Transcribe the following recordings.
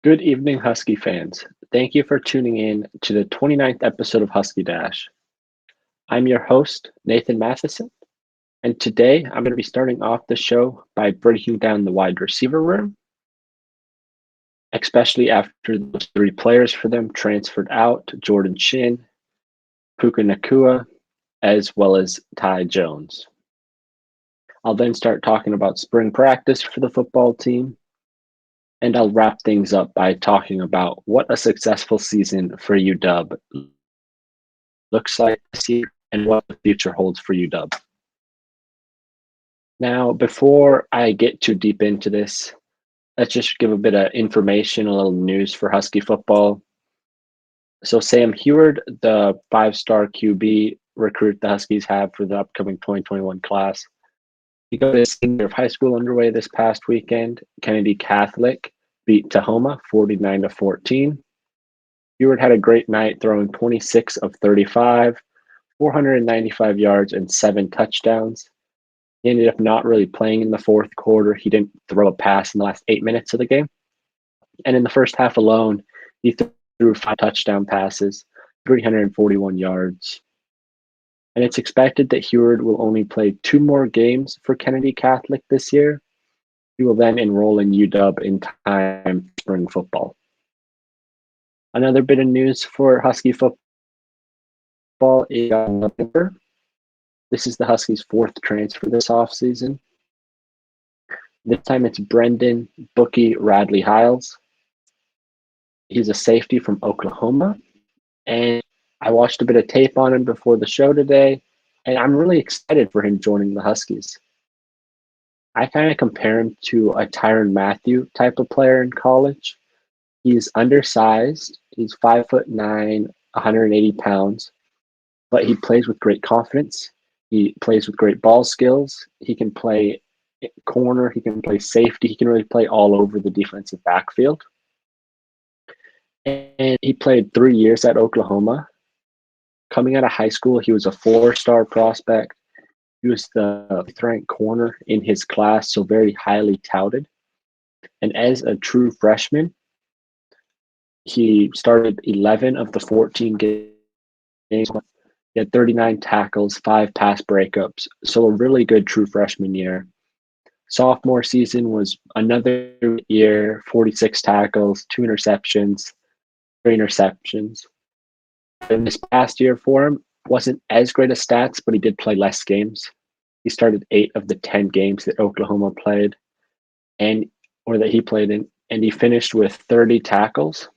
Good evening, Husky fans. Thank you for tuning in to the 29th episode of Husky Dash. I'm your host, Nathan Mathisen, and today I'm going to be starting off the show by breaking down the wide receiver room, especially after those three players for them transferred out: Jordan Shin, Puka Nakua, as well as Ty Jones. I'll then start talking about spring practice for the football team, and I'll wrap things up by talking about what a successful season for UW looks like this year and what the future holds for UW. Now, before I get too deep into this, let's just give a bit of information, a little news for Husky football. So Sam Heward, the five-star QB recruit the Huskies have for the upcoming 2021 class, he got his senior of high school underway this past weekend. Kennedy Catholic beat Tahoma 49-14. Heward had a great night, throwing 26 of 35, 495 yards, and 7 touchdowns. He ended up not really playing in the fourth quarter. He didn't throw a pass in the last 8 minutes of the game. And in the first half alone, he threw 5 touchdown passes, 341 yards. And it's expected that Heward will only play 2 more games for Kennedy Catholic this year. He will then enroll in UW in time for spring football. Another bit of news for Husky football is this is the Huskies' 4th transfer this offseason. This time it's Brendan Bookie Radley Hiles. He's a safety from Oklahoma, and I watched a bit of tape on him before the show today, and I'm really excited for him joining the Huskies. I kind of compare him to a Tyrann Mathieu type of player in college. He's undersized. He's 5'9", 180 pounds, but he plays with great confidence. He plays with great ball skills. He can play corner. He can play safety. He can really play all over the defensive backfield. And he played 3 years at Oklahoma. Coming out of high school, he was a 4-star prospect. He was the 5th-ranked corner in his class, so very highly touted. And as a true freshman, he started 11 of the 14 games. He had 39 tackles, 5 pass breakups, so a really good true freshman year. Sophomore season was another year, 46 tackles, 2 interceptions, 3 interceptions. And this past year for him wasn't as great as stats, but he did play less games. He started 8 of the 10 games that Oklahoma played, or that he played in, and he finished with 30 tackles,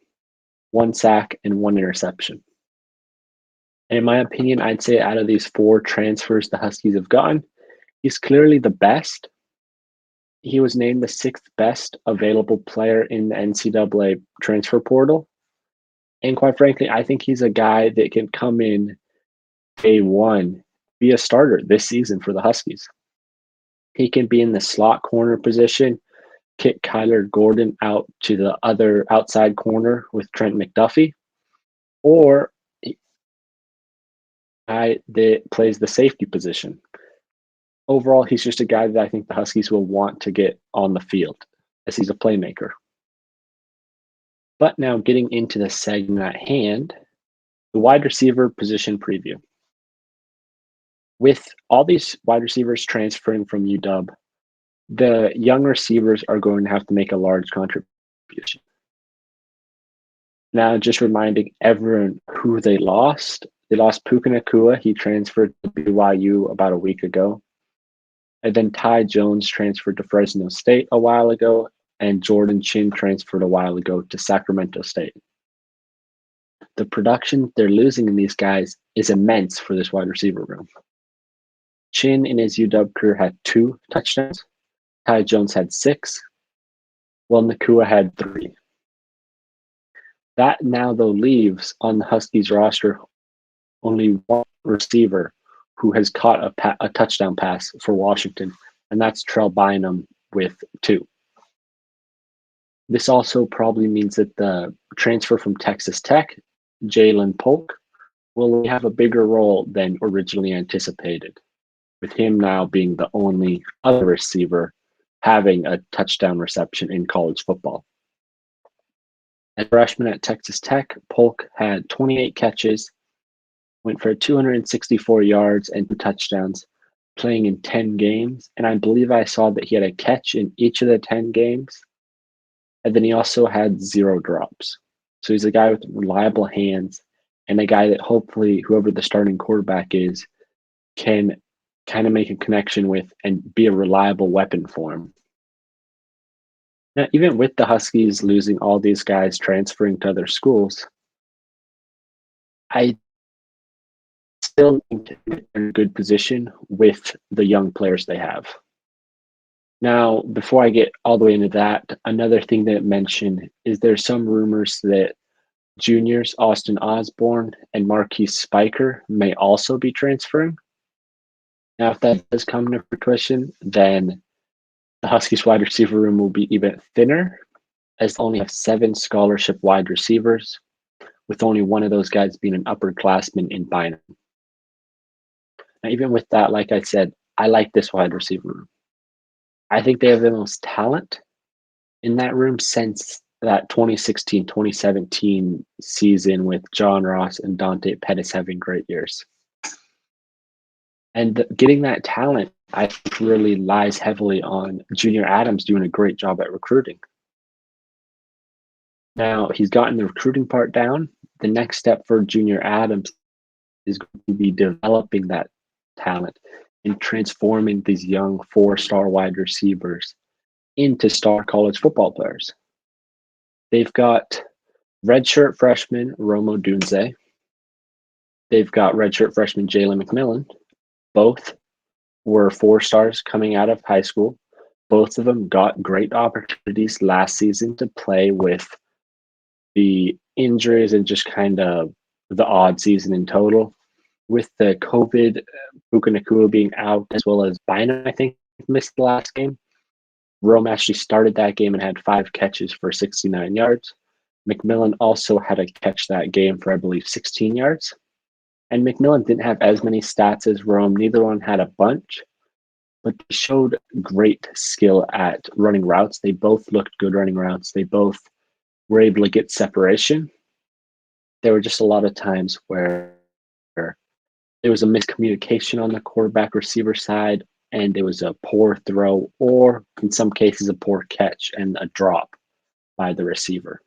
1 sack, and 1 interception. And in my opinion, I'd say out of these 4 transfers the Huskies have gotten, he's clearly the best. He was named the 6th best available player in the NCAA transfer portal. And quite frankly, I think he's a guy that can come in day one, be a starter this season for the Huskies. He can be in the slot corner position, kick Kyler Gordon out to the other outside corner with Trent McDuffie, or guy that plays the safety position. Overall, he's just a guy that I think the Huskies will want to get on the field, as he's a playmaker. But now getting into the segment at hand, the wide receiver position preview. With all these wide receivers transferring from UW, the young receivers are going to have to make a large contribution. Now, just reminding everyone who they lost. They lost Puka Nakua. He transferred to BYU about a week ago. And then Ty Jones transferred to Fresno State a while ago, and Jordan Shin transferred a while ago to Sacramento State. The production they're losing in these guys is immense for this wide receiver room. Shin in his UW career had 2 touchdowns. Ty Jones had 6, while Nakua had 3. That now, though, leaves on the Huskies roster only 1 receiver who has caught a touchdown pass for Washington, and that's Trell Bynum with 2. This also probably means that the transfer from Texas Tech, Jalen Polk, will have a bigger role than originally anticipated, with him now being the only other receiver having a touchdown reception in college football. As a freshman at Texas Tech, Polk had 28 catches, went for 264 yards and 2 touchdowns, playing in 10 games. And I believe I saw that he had a catch in each of the 10 games. And then he also had 0 drops. So he's a guy with reliable hands and a guy that hopefully whoever the starting quarterback is can kind of make a connection with and be a reliable weapon for him. Now, even with the Huskies losing all these guys transferring to other schools, I still think they're in a good position with the young players they have. Now, before I get all the way into that, another thing that it mentioned is there's some rumors that juniors Austin Osborne and Marquise Spiker may also be transferring. Now, if that does come to fruition, then the Huskies wide receiver room will be even thinner, as they only have 7 scholarship wide receivers, with only one of those guys being an upperclassman in Bynum. Now, even with that, like I said, I like this wide receiver room. I think they have the most talent in that room since that 2016-2017 season with John Ross and Dante Pettis having great years. And getting that talent, I think, really lies heavily on Junior Adams doing a great job at recruiting. Now, he's gotten the recruiting part down. The next step for Junior Adams is going to be developing that talent and transforming these young 4-star wide receivers into star college football players. They've got redshirt freshman Romo Dunze. They've got redshirt freshman Jalen McMillan. Both were 4 stars coming out of high school. Both of them got great opportunities last season to play with the injuries and just kind of the odd season in total. With the COVID, Puka Nacua being out, as well as Bynum, I think, missed the last game. Rome actually started that game and had 5 catches for 69 yards. McMillan also had a catch that game for, I believe, 16 yards. And McMillan didn't have as many stats as Rome. Neither one had a bunch, but they showed great skill at running routes. They both looked good running routes. They both were able to get separation. There were just a lot of times where there was a miscommunication on the quarterback receiver side, and it was a poor throw, or in some cases, a poor catch and a drop by the receiver.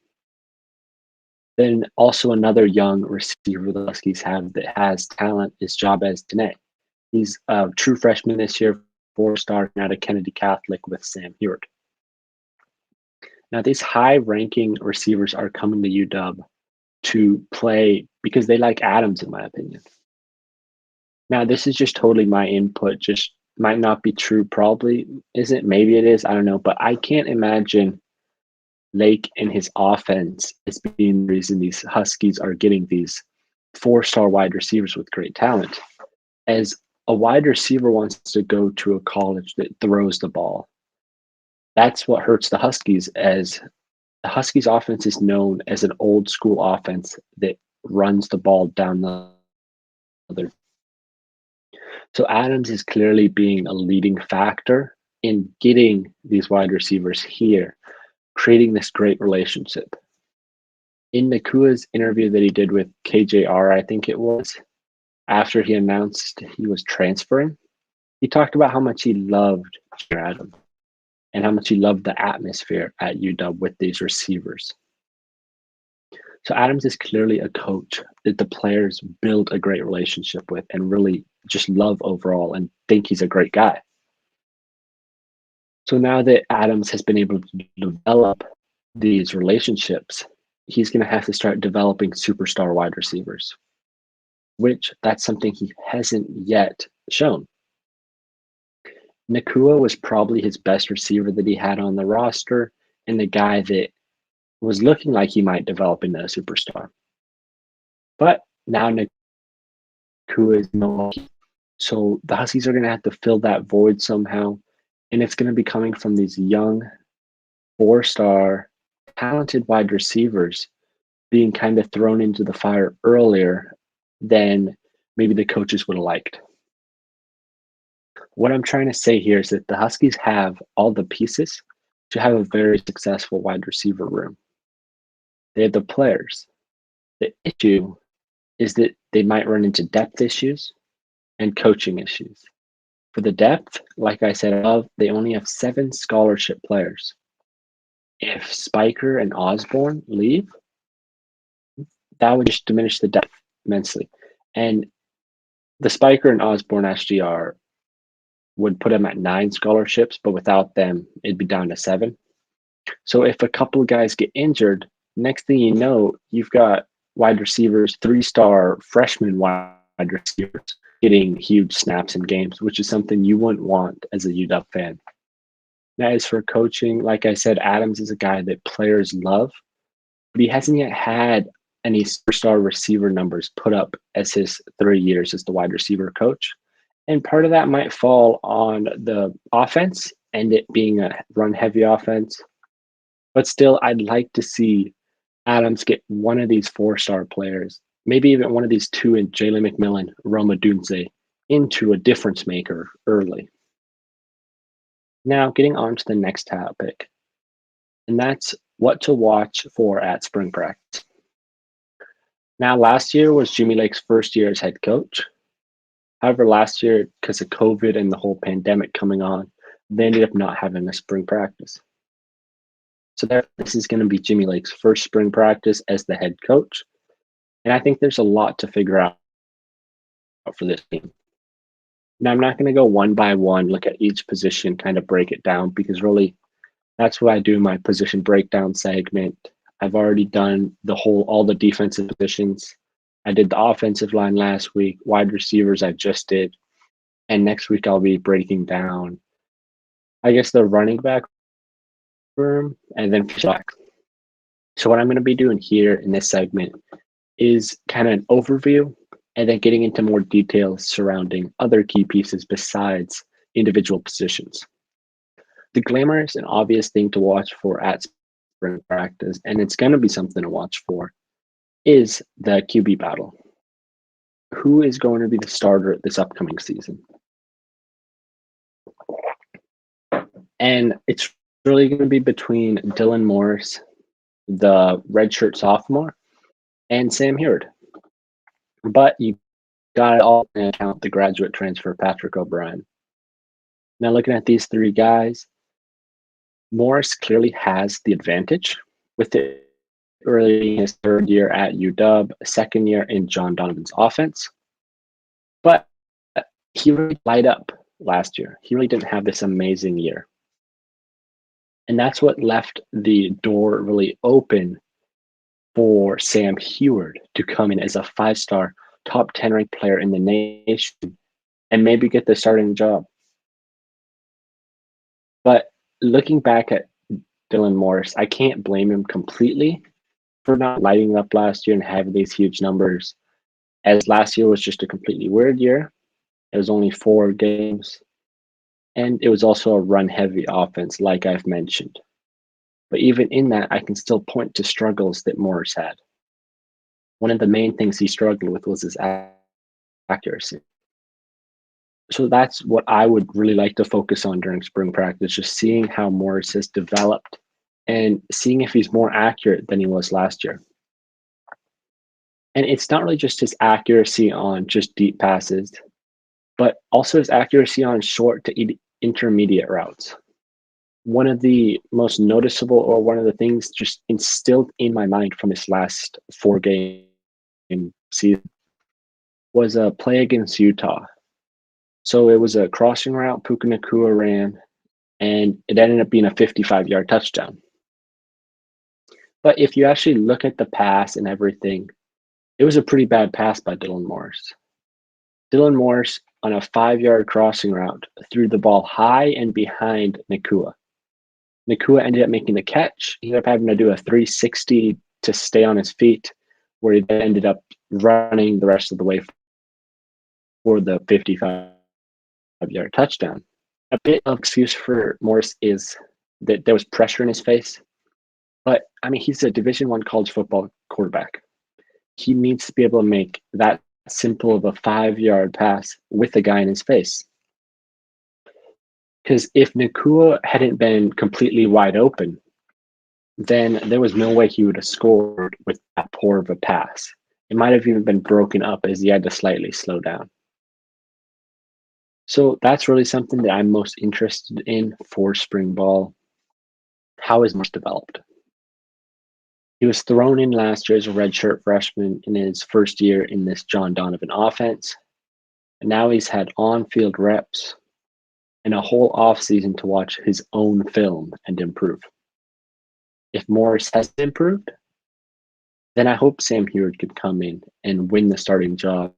Then also another young receiver the Huskies have that has talent is Jabez Tene. He's a true freshman this year, 4-star out of Kennedy Catholic with Sam Heward. Now, these high-ranking receivers are coming to UW to play because they like Adams, in my opinion. Now, this is just totally my input, just might not be true, probably isn't, maybe it is, I don't know, but I can't imagine Lake and his offense as being the reason these Huskies are getting these 4-star wide receivers with great talent. As a wide receiver wants to go to a college that throws the ball, that's what hurts the Huskies, as the Huskies offense is known as an old school offense that runs the ball down the other. So Adams is clearly being a leading factor in getting these wide receivers here, creating this great relationship. In Nakua's interview that he did with KJR, I think it was, after he announced he was transferring, he talked about how much he loved Adams and how much he loved the atmosphere at UW with these receivers. So Adams is clearly a coach that the players build a great relationship with and really just love overall and think he's a great guy. So now that Adams has been able to develop these relationships, he's going to have to start developing superstar wide receivers, which that's something he hasn't yet shown. Nacua was probably his best receiver that he had on the roster and the guy that was looking like he might develop into a superstar. But now Nacua is no longer. So the Huskies are going to have to fill that void somehow, and it's going to be coming from these young 4-star talented wide receivers being kind of thrown into the fire earlier than maybe the coaches would have liked. What I'm trying to say here is that the Huskies have all the pieces to have a very successful wide receiver room. They have the players. The issue is that they might run into depth issues and coaching issues. For the depth, like I said above, they only have 7 scholarship players. If Spiker and Osborne leave, that would just diminish the depth immensely. And the Spiker and Osborne SGR would put them at 9 scholarships, but without them, it'd be down to 7. So if a couple of guys get injured, next thing you know, you've got wide receivers, 3-star freshman wide receivers getting huge snaps in games, which is something you wouldn't want as a UW fan. Now, as for coaching, like I said, Adams is a guy that players love, but he hasn't yet had any superstar receiver numbers put up as his 3 years as the wide receiver coach. And part of that might fall on the offense and it being a run heavy offense. But still, I'd like to see Adams get one of these 4-star players, maybe even one of these 2 in Jalen McMillan, Roma Dunze, into a difference maker early. Now, getting on to the next topic, and that's what to watch for at spring practice. Now, last year was Jimmy Lake's first year as head coach. However, last year, because of COVID and the whole pandemic coming on, they ended up not having a spring practice. So this is going to be Jimmy Lake's first spring practice as the head coach. And I think there's a lot to figure out for this team. Now, I'm not going to go one by one, look at each position, kind of break it down, because really that's what I do in my position breakdown segment. I've already done all the defensive positions. I did the offensive line last week, wide receivers I just did. And next week I'll be breaking down, I guess, the running back room and then back. So what I'm going to be doing here in this segment is kind of an overview and then getting into more details surrounding other key pieces besides individual positions. The glamorous and obvious thing to watch for at spring practice, and it's going to be something to watch for, is the QB battle. Who is going to be the starter this upcoming season? And it's really going to be between Dylan Morris, the redshirt sophomore, and Sam Heward. But you got to all account the graduate transfer, Patrick O'Brien. Now, looking at these 3 guys, Morris clearly has the advantage with it early in his 3rd year at UW, 2nd year in John Donovan's offense. But he really light up last year. He really didn't have this amazing year. And that's what left the door really open for Sam Heward to come in as a 5-star, top 10 ranked player in the nation and maybe get the starting job. But looking back at Dylan Morris, I can't blame him completely for not lighting up last year and having these huge numbers, as last year was just a completely weird year. It was only 4 games, and it was also a run-heavy offense, like I've mentioned. But even in that, I can still point to struggles that Morris had. One of the main things he struggled with was his accuracy. So that's what I would really like to focus on during spring practice, just seeing how Morris has developed and seeing if he's more accurate than he was last year. And it's not really just his accuracy on just deep passes, but also his accuracy on short to intermediate routes. One of the most noticeable, or one of the things just instilled in my mind from his last 4-game season, was a play against Utah. So it was a crossing route Puka Nacua ran, and it ended up being a 55-yard touchdown. But if you actually look at the pass and everything, it was a pretty bad pass by Dylan Morris. Dylan Morris, on a 5-yard crossing route, threw the ball high and behind Nacua. Nacua ended up making the catch. He ended up having to do a 360 to stay on his feet, where he then ended up running the rest of the way for the 55-yard touchdown. A bit of excuse for Morris is that there was pressure in his face. But, I mean, he's a Division I college football quarterback. He needs to be able to make that simple of a 5-yard pass with a guy in his face. Because if Nacua hadn't been completely wide open, then there was no way he would have scored with that poor of a pass. It might have even been broken up as he had to slightly slow down. So that's really something that I'm most interested in for spring ball. How is Morse developed? He was thrown in last year as a redshirt freshman in his first year in this John Donovan offense. And now he's had on-field reps and a whole offseason to watch his own film and improve. If Morris has improved, then I hope Sam Heward could come in and win the starting job.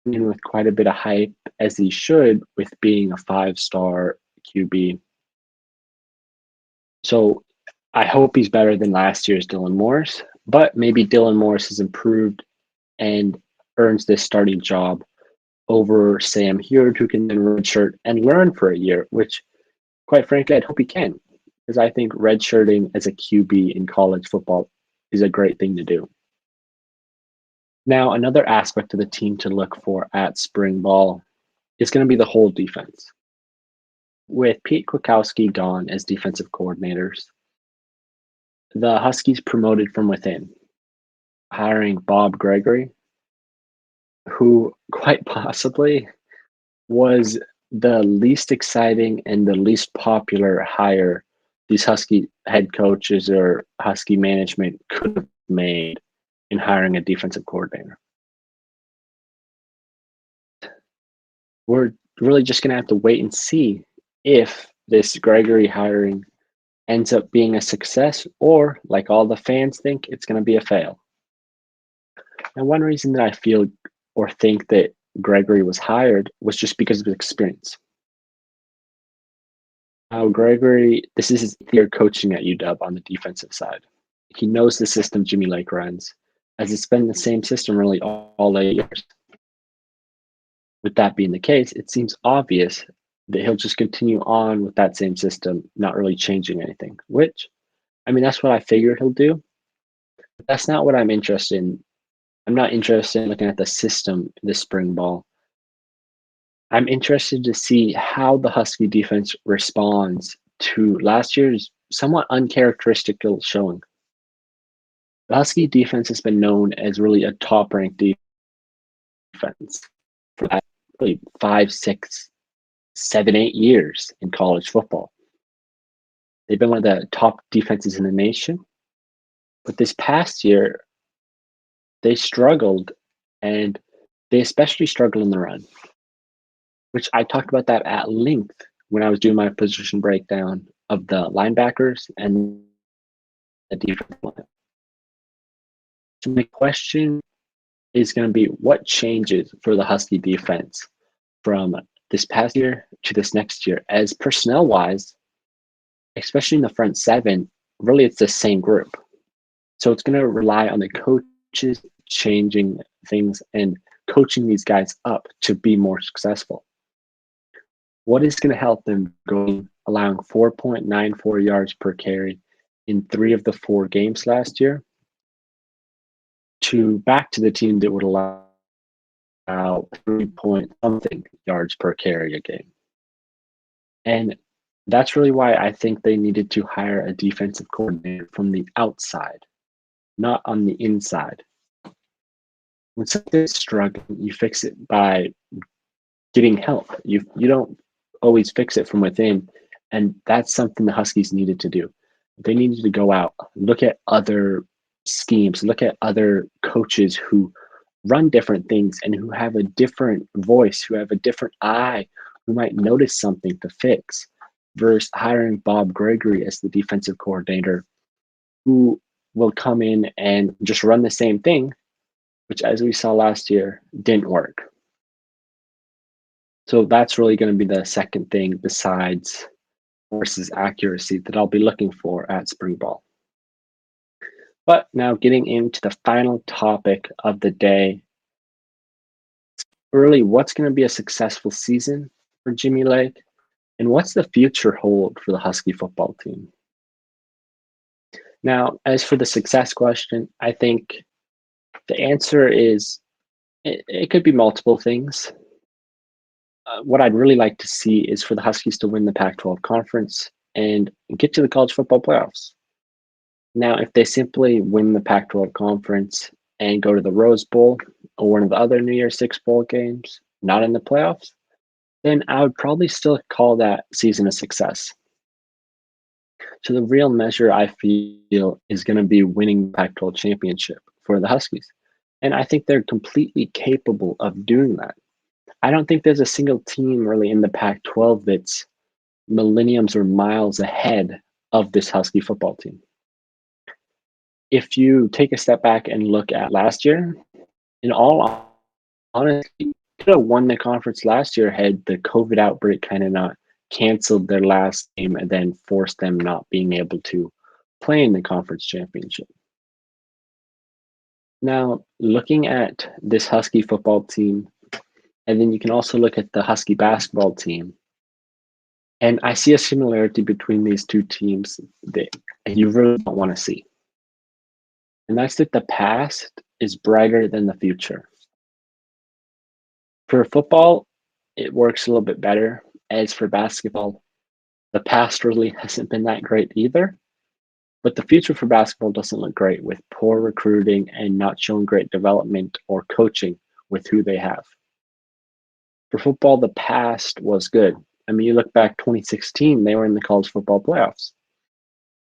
In with quite a bit of hype, as he should, with being a 5-star QB. So I hope he's better than last year's Dylan Morris, but maybe Dylan Morris has improved and earns this starting job over Sam Heward, who can then redshirt and learn for a year, which, quite frankly, I'd hope he can, because I think redshirting as a QB in college football is a great thing to do. Now, another aspect of the team to look for at spring ball is going to be the whole defense. With Pete Kwiatkowski gone as defensive coordinators, the Huskies promoted from within, hiring Bob Gregory, who quite possibly was the least exciting and the least popular hire these Husky head coaches or Husky management could have made in hiring a defensive coordinator. We're really just going to have to wait and see if this Gregory hiring ends up being a success or, like all the fans think, it's going to be a fail. And one reason that I feel or think that Gregory was hired was just because of his experience. Now, Gregory, this is his year coaching at UW on the defensive side. He knows the system Jimmy Lake runs, as it's been the same system really all 8 years. With that being the case, it seems obvious that he'll just continue on with that same system, not really changing anything, which, I mean, that's what I figured he'll do. But that's not what I'm interested in. I'm not interested in looking at the system this spring ball. I'm interested to see how the Husky defense responds to last year's somewhat uncharacteristical showing. The Husky defense has been known as really a top-ranked defense for that really 5, 6, 7, 8 years in college football. They've been one of the top defenses in the nation. But this past year, they struggled, and they especially struggled in the run, which I talked about that at length when I was doing my position breakdown of the linebackers and the defensive line. So my question is going to be, what changes for the Husky defense from this past year to this next year? As personnel-wise, especially in the front seven, really it's the same group. So it's going to rely on the coaches changing things and coaching these guys up to be more successful. What is going to help them going, allowing 4.94 yards per carry in 3 of the 4 games last year, to back to the team that would allow 3-point-something yards per carry a game? And that's really why I think they needed to hire a defensive coordinator from the outside, not on the inside. When something's struggling, you fix it by getting help. You don't always fix it from within, and that's something the Huskies needed to do. They needed to go out, look at other schemes, look at other coaches who run different things and who have a different voice, who have a different eye, who might notice something to fix, versus hiring Bob Gregory as the defensive coordinator, who will come in and just run the same thing, which, as we saw last year, didn't work. So that's really going to be the second thing besides versus accuracy that I'll be looking for at spring ball. But now getting into the final topic of the day, really, what's going to be a successful season for Jimmy Lake, and what's the future hold for the Husky football team? Now, as for the success question, I think the answer is it could be multiple things. What I'd really like to see is for the Huskies to win the Pac-12 conference and get to the college football playoffs. Now, if they simply win the Pac-12 conference and go to the Rose Bowl or one of the other New Year's Six bowl games, not in the playoffs, then I would probably still call that season a success. So the real measure I feel is going to be winning the Pac-12 championship for the Huskies. And I think they're completely capable of doing that. I don't think there's a single team really in the Pac-12 that's millenniums or miles ahead of this Husky football team. If you take a step back and look at last year, in all honesty, could have won the conference last year had the COVID outbreak kind of not canceled their last game and then forced them not being able to play in the conference championship. Now, looking at this Husky football team, and then you can also look at the Husky basketball team, and I see a similarity between these two teams that you really don't want to see. And that's that the past is brighter than the future. For football, it works a little bit better. As for basketball, the past really hasn't been that great either. But the future for basketball doesn't look great with poor recruiting and not showing great development or coaching with who they have. For football, the past was good. I mean, you look back 2016, they were in the college football playoffs.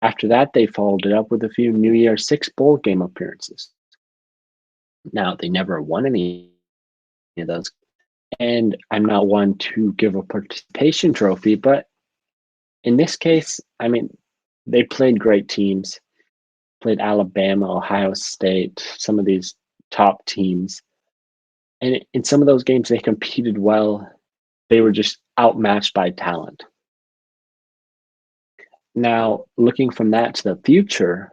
After that, they followed it up with a few New Year's Six bowl game appearances. Now, they never won any of those. And I'm not one to give a participation trophy, but in this case, I mean, they played great teams, played Alabama, Ohio State, some of these top teams. And in some of those games, they competed well. They were just outmatched by talent. Now, looking from that to the future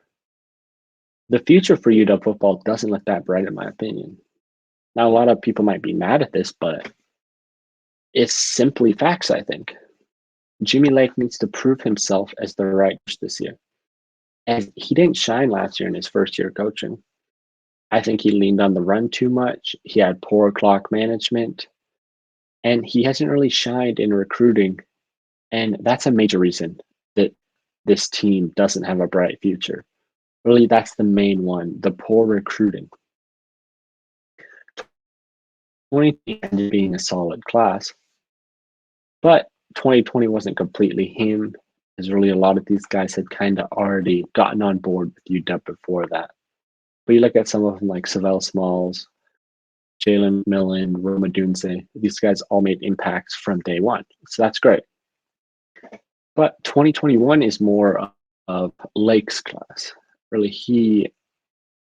for UW football doesn't look that bright, in my opinion. Now, a lot of people might be mad at this, but it's simply facts, I think. Jimmy Lake needs to prove himself as the right coach this year. And he didn't shine last year in his first year coaching. I think he leaned on the run too much. He had poor clock management. And he hasn't really shined in recruiting. And that's a major reason that this team doesn't have a bright future. Really, that's the main one, the poor recruiting. 2020 ended up being a solid class, but 2020 wasn't completely him, as really a lot of these guys had kind of already gotten on board with UW before that. But you look at some of them like Savell Smalls, Jalen Millen, Roma Dunze, these guys all made impacts from day one. So that's great. But 2021 is more of Lake's class. Really, he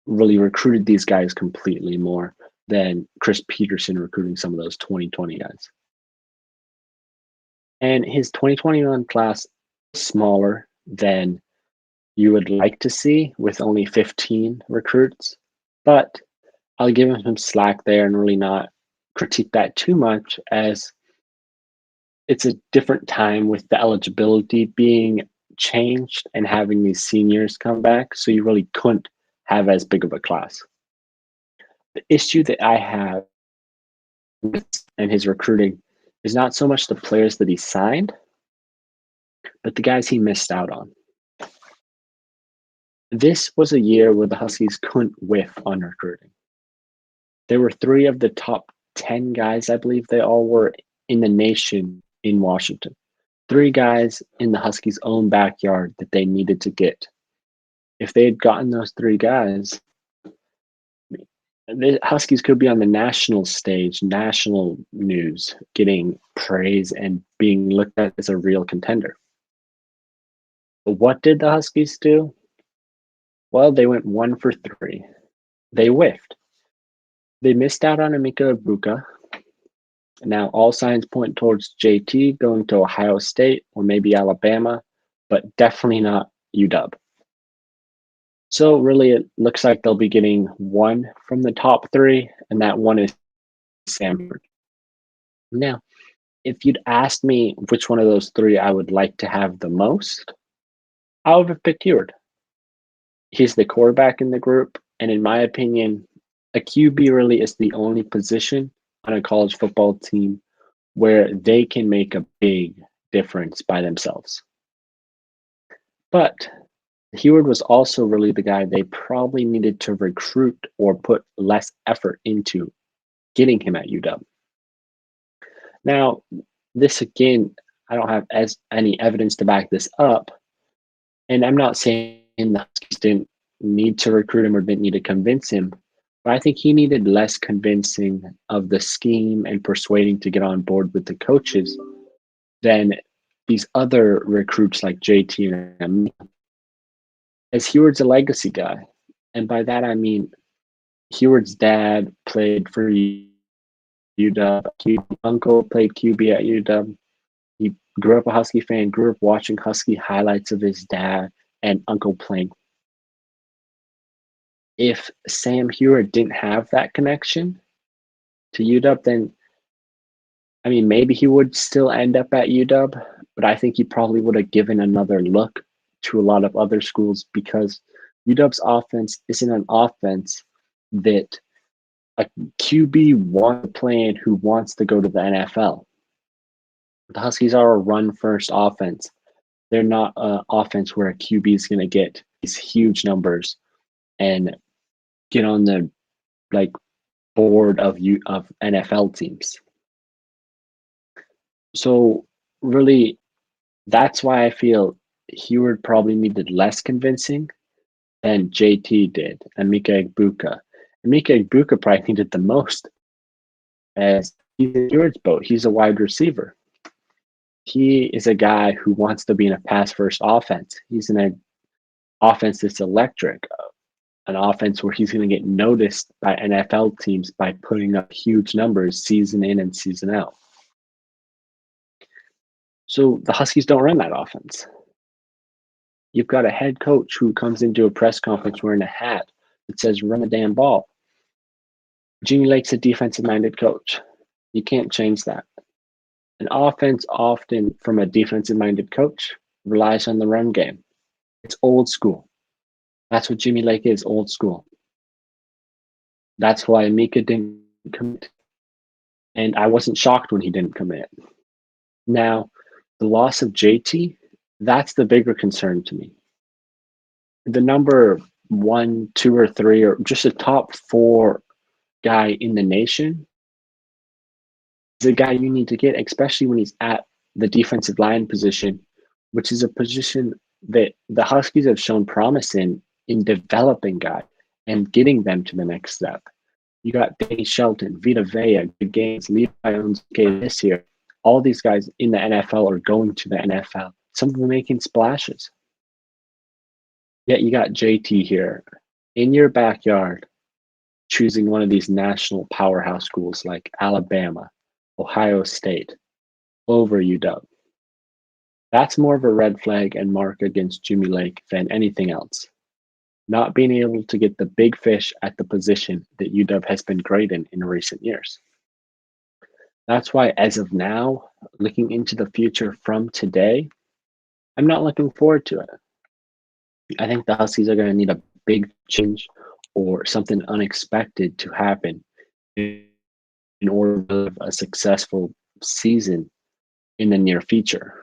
really recruited these guys completely more than Chris Peterson recruiting some of those 2020 guys. And his 2021 class is smaller than you would like to see with only 15 recruits, but I'll give him some slack there and really not critique that too much, as it's a different time with the eligibility being changed and having these seniors come back. So you really couldn't have as big of a class. The issue that I have with and his recruiting is not so much the players that he signed, but the guys he missed out on. This was a year where the Huskies couldn't whiff on recruiting. There were 3 of the top 10 guys, I believe they all were, in the nation in Washington. 3 guys in the Huskies' own backyard that they needed to get. If they had gotten those 3 guys, the Huskies could be on the national stage, national news, getting praise and being looked at as a real contender. But what did the Huskies do? Well, they went 1 for 3. They whiffed. They missed out on Emeka Ibuka. Now, all signs point towards JT going to Ohio State or maybe Alabama, but definitely not UW. So really, it looks like they'll be getting 1 from the top 3, and that 1 is Samford. Now, if you'd asked me which one of those 3 I would like to have the most, I would have picked Heward. He's the quarterback in the group, and in my opinion, a QB really is the only position on a college football team where they can make a big difference by themselves. But Heward was also really the guy they probably needed to recruit or put less effort into getting him at UW. Now, this again, I don't have as any evidence to back this up, and I'm not saying the Huskies didn't need to recruit him or didn't need to convince him, but I think he needed less convincing of the scheme and persuading to get on board with the coaches than these other recruits like JT and as Heward's a legacy guy. And by that I mean Heward's dad played for UW, uncle played QB at UW. He grew up a Husky fan, grew up watching Husky highlights of his dad and uncle playing. If Sam Heward didn't have that connection to UW, then I mean, maybe he would still end up at UW, but I think he probably would have given another look to a lot of other schools because UW's offense isn't an offense that a QB wants to play in who wants to go to the NFL. The Huskies are a run-first offense. They're not an offense where a QB is going to get these huge numbers and get on the like board of NFL teams. So really, that's why I feel Heward probably needed less convincing than JT did and Mika Egbuka. And Mika Egbuka probably needed the most as he's in Heward's boat. He's a wide receiver. He is a guy who wants to be in a pass-first offense. He's in an offense that's electric, an offense where he's going to get noticed by NFL teams by putting up huge numbers season in and season out. So the Huskies don't run that offense. You've got a head coach who comes into a press conference wearing a hat that says, run the damn ball. Jimmy Lake's a defensive-minded coach. You can't change that. An offense often from a defensive-minded coach relies on the run game. It's old school. That's what Jimmy Lake is, old school. That's why Mika didn't commit. And I wasn't shocked when he didn't commit. Now, the loss of JT, that's the bigger concern to me. The number 1, 2, or 3, or just a top 4 guy in the nation is a guy you need to get, especially when he's at the defensive line position, which is a position that the Huskies have shown promise in developing guys and getting them to the next step. You got Danny Shelton, Vita Vea, good games, Levi Jones this year. All these guys in the NFL are going to the NFL. Some of them making splashes. Yet you got JT here in your backyard choosing one of these national powerhouse schools like Alabama, Ohio State, over UW. That's more of a red flag and mark against Jimmy Lake than anything else. Not being able to get the big fish at the position that UW has been great in recent years. That's why, as of now, looking into the future from today, I'm not looking forward to it. I think the Huskies are going to need a big change or something unexpected to happen in order to have a successful season in the near future.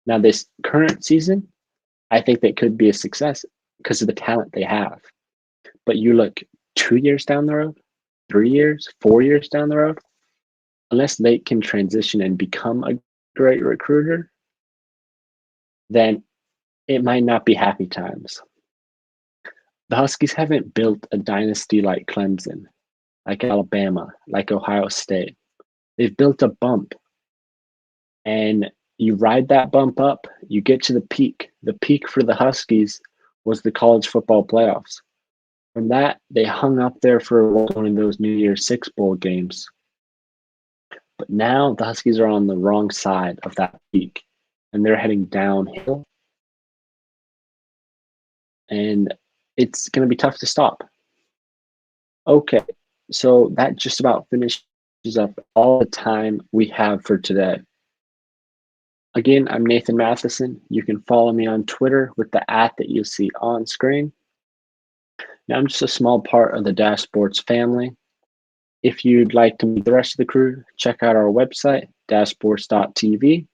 Now, this current season, I think that could be a success because of the talent they have. But you look 2 years down the road, 3 years, 4 years down the road, unless they can transition and become a great recruiter, then it might not be happy times. The Huskies haven't built a dynasty like Clemson, like Alabama, like Ohio State. They've built a bump. And you ride that bump up, you get to the peak. The peak for the Huskies was the college football playoffs. From that, they hung up there for one of those New Year's Six bowl games. But now the Huskies are on the wrong side of that peak, and they're heading downhill. And it's going to be tough to stop. Okay, so that just about finishes up all the time we have for today. Again, I'm Nathan Mathisen. You can follow me on Twitter with the @ that you see on screen. Now, I'm just a small part of the Dash Sports family. If you'd like to meet the rest of the crew, check out our website, dashsports.tv.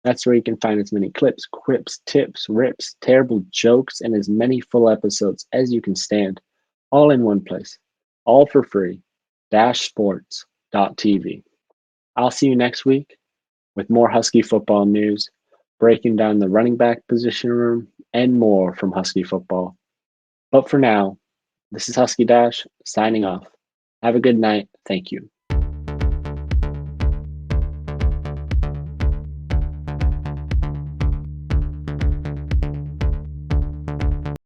That's where you can find as many clips, quips, tips, rips, terrible jokes, and as many full episodes as you can stand, all in one place, all for free. Sports.tv. I'll see you next week with more Husky football news, breaking down the running back position room, and more from Husky football. But for now, this is Husky Dash signing off. Have a good night. Thank you.